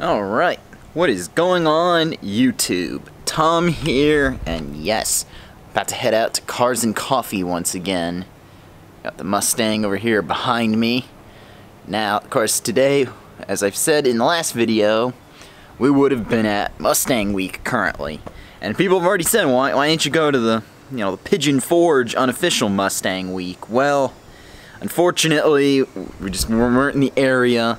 Alright, what is going on YouTube? Tom here, and yes, about to head out to Cars and Coffee once again. Got the Mustang over here behind me. Now, of course, today, as I've said in the last video, we would have been at Mustang Week currently. And people have already said, why didn't you go to the, the Pigeon Forge unofficial Mustang Week? Well, unfortunately, we weren't in the area.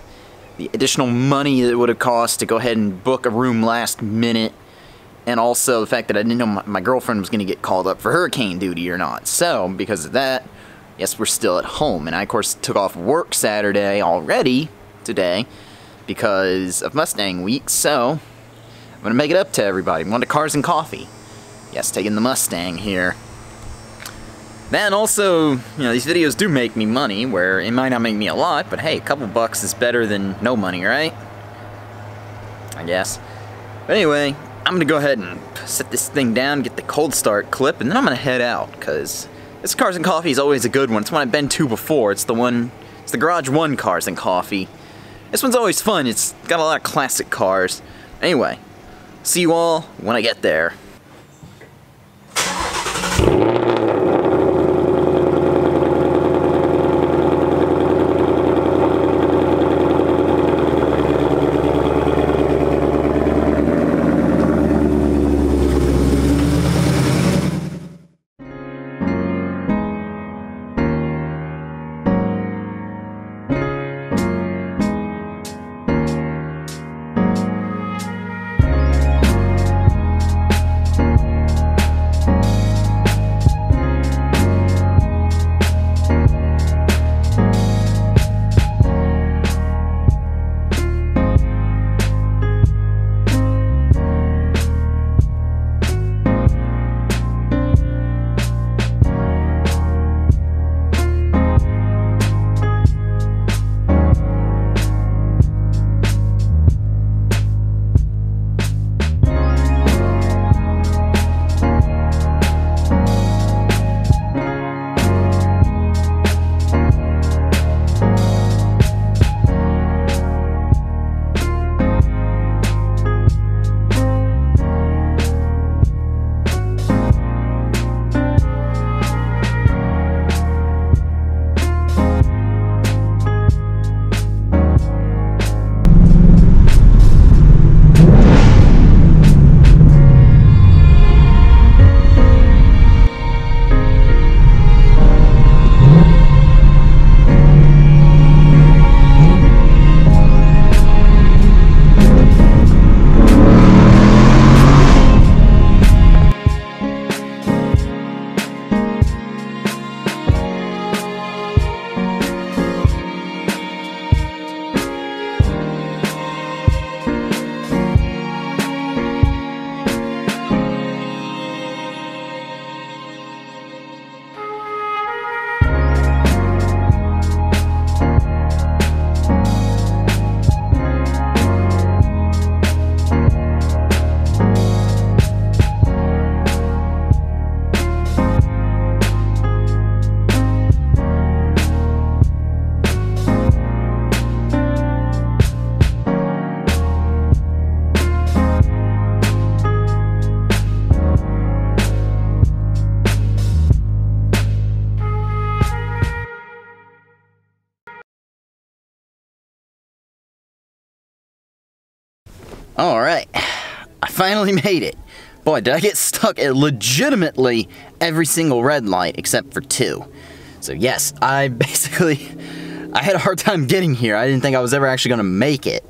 The additional money that it would have cost to go ahead and book a room last minute, and also the fact that I didn't know my girlfriend was going to get called up for hurricane duty or not. So, because of that, yes, we're still at home. And I, of course, took off work Saturday already today because of Mustang Week, so I'm going to make it up to everybody. I'm going to Cars and Coffee. Yes, taking the Mustang here. Then also, these videos do make me money, where it might not make me a lot, but hey, a couple bucks is better than no money, right? I guess. But anyway, I'm gonna go ahead and set this thing down, get the cold start clip, and then I'm gonna head out, because this Cars and Coffee is always a good one. It's one I've been to before. It's the Garage One Cars and Coffee. This one's always fun. It's got a lot of classic cars. Anyway, see you all when I get there. Alright, I finally made it. Boy, did I get stuck at legitimately every single red light except for 2. So yes, I had a hard time getting here. I didn't think I was ever actually going to make it.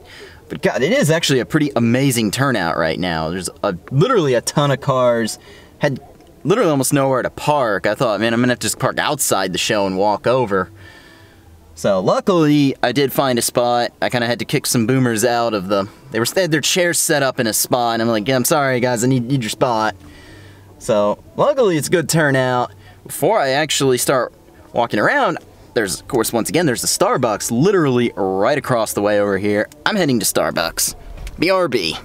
But God, it is actually a pretty amazing turnout right now. There's literally a ton of cars. Had literally almost nowhere to park. I thought, man, I'm going to have to just park outside the show and walk over. So luckily, I did find a spot. I kind of had to kick some boomers out of the... They had their chairs set up in a spot, and I'm like, yeah, I'm sorry, guys, I need your spot. So luckily, it's a good turnout. Before I actually start walking around, there's, of course, once again, there's the Starbucks literally right across the way over here. I'm heading to Starbucks. BRB.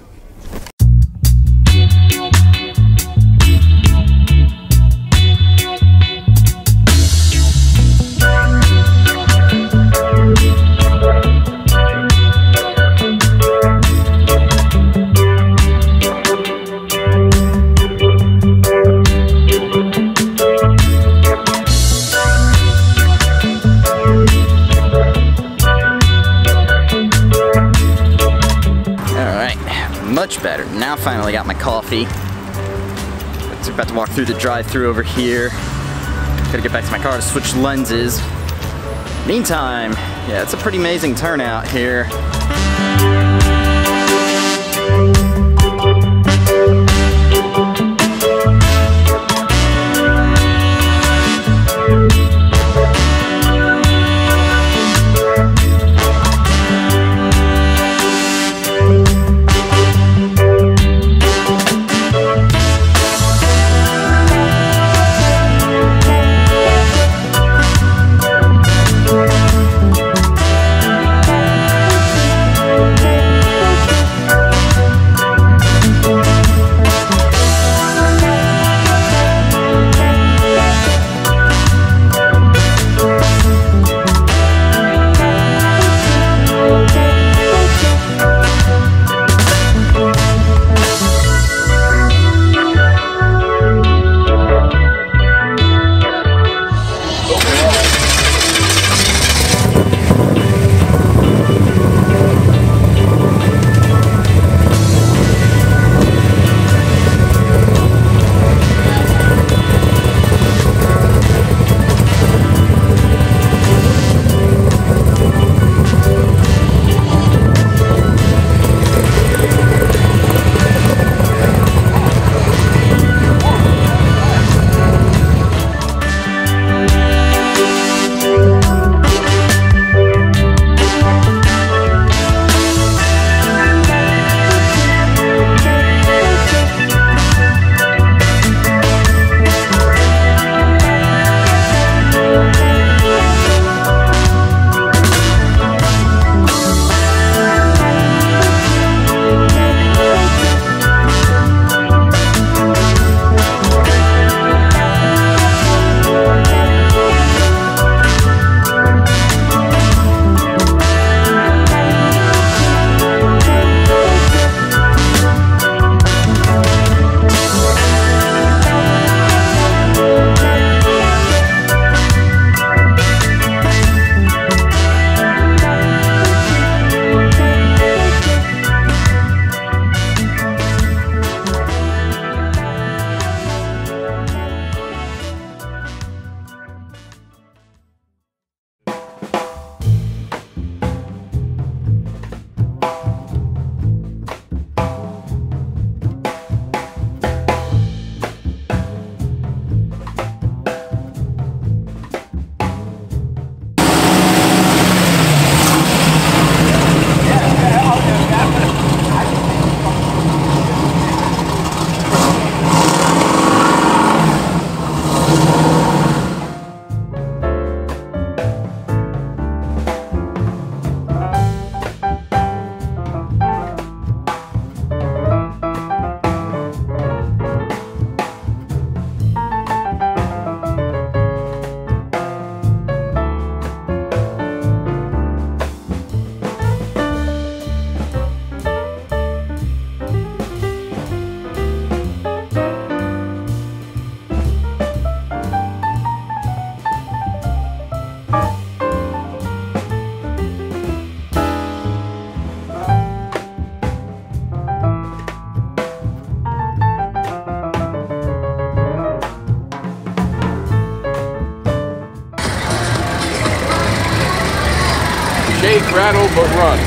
much better. Now finally got my coffee. About to walk through the drive-thru over here. Gotta get back to my car to switch lenses. Meantime, yeah, it's a pretty amazing turnout here. Shake, rattle, but run.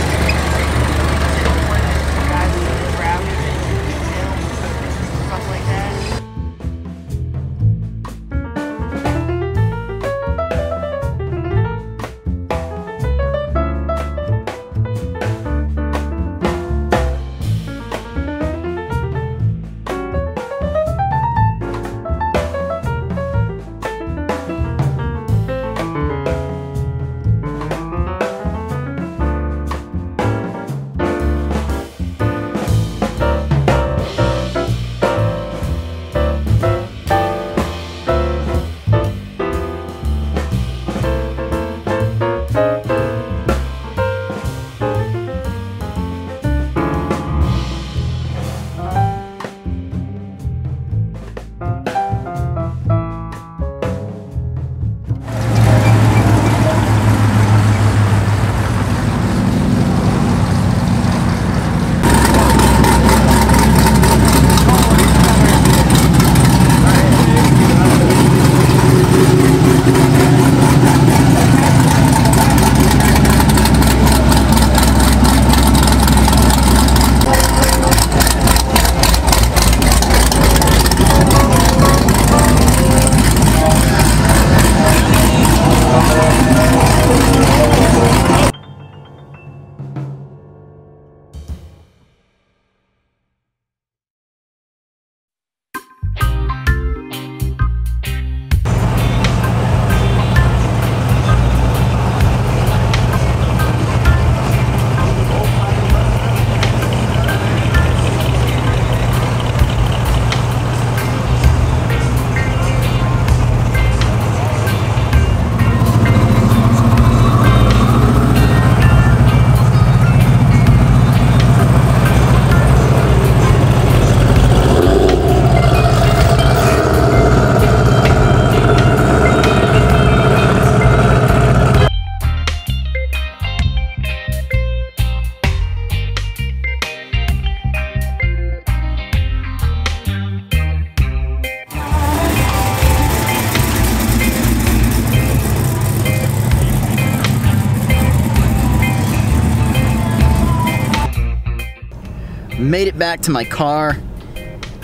Made it back to my car.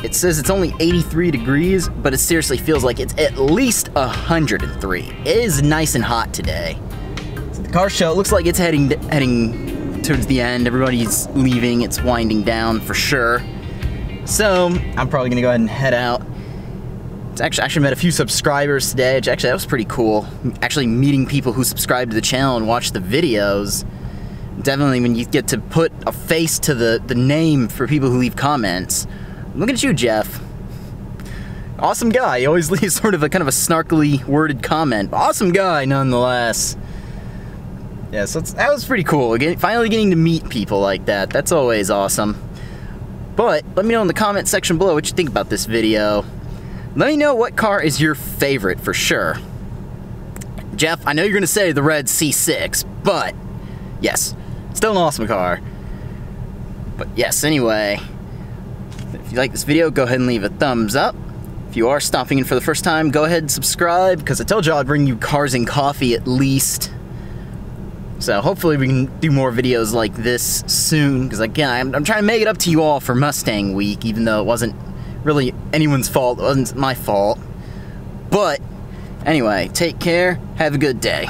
It says it's only 83 degrees, but it seriously feels like it's at least 103. It is nice and hot today. So the car show, it looks like it's heading towards the end. Everybody's leaving, it's winding down for sure. So I'm probably gonna go ahead and head out. It's actually met a few subscribers today, which actually that was pretty cool. Actually meeting people who subscribe to the channel and watch the videos. Definitely when you get to put a face to the name for people who leave comments. Look at you, Jeff. Awesome guy. He always leaves sort of a kind of a snarkily worded comment. Awesome guy, nonetheless. Yeah, so that was pretty cool. Finally getting to meet people like that. That's always awesome. But let me know in the comment section below what you think about this video. Let me know what car is your favorite for sure. Jeff, I know you're gonna say the red C6, but yes, still an awesome car. But yes, anyway. If you like this video, go ahead and leave a thumbs up. If you are stopping in for the first time, go ahead and subscribe, because I told you I'd bring you cars and coffee at least. So hopefully we can do more videos like this soon, because again, I'm trying to make it up to you all for Mustang Week, even though it wasn't really anyone's fault, it wasn't my fault. But anyway, take care, have a good day.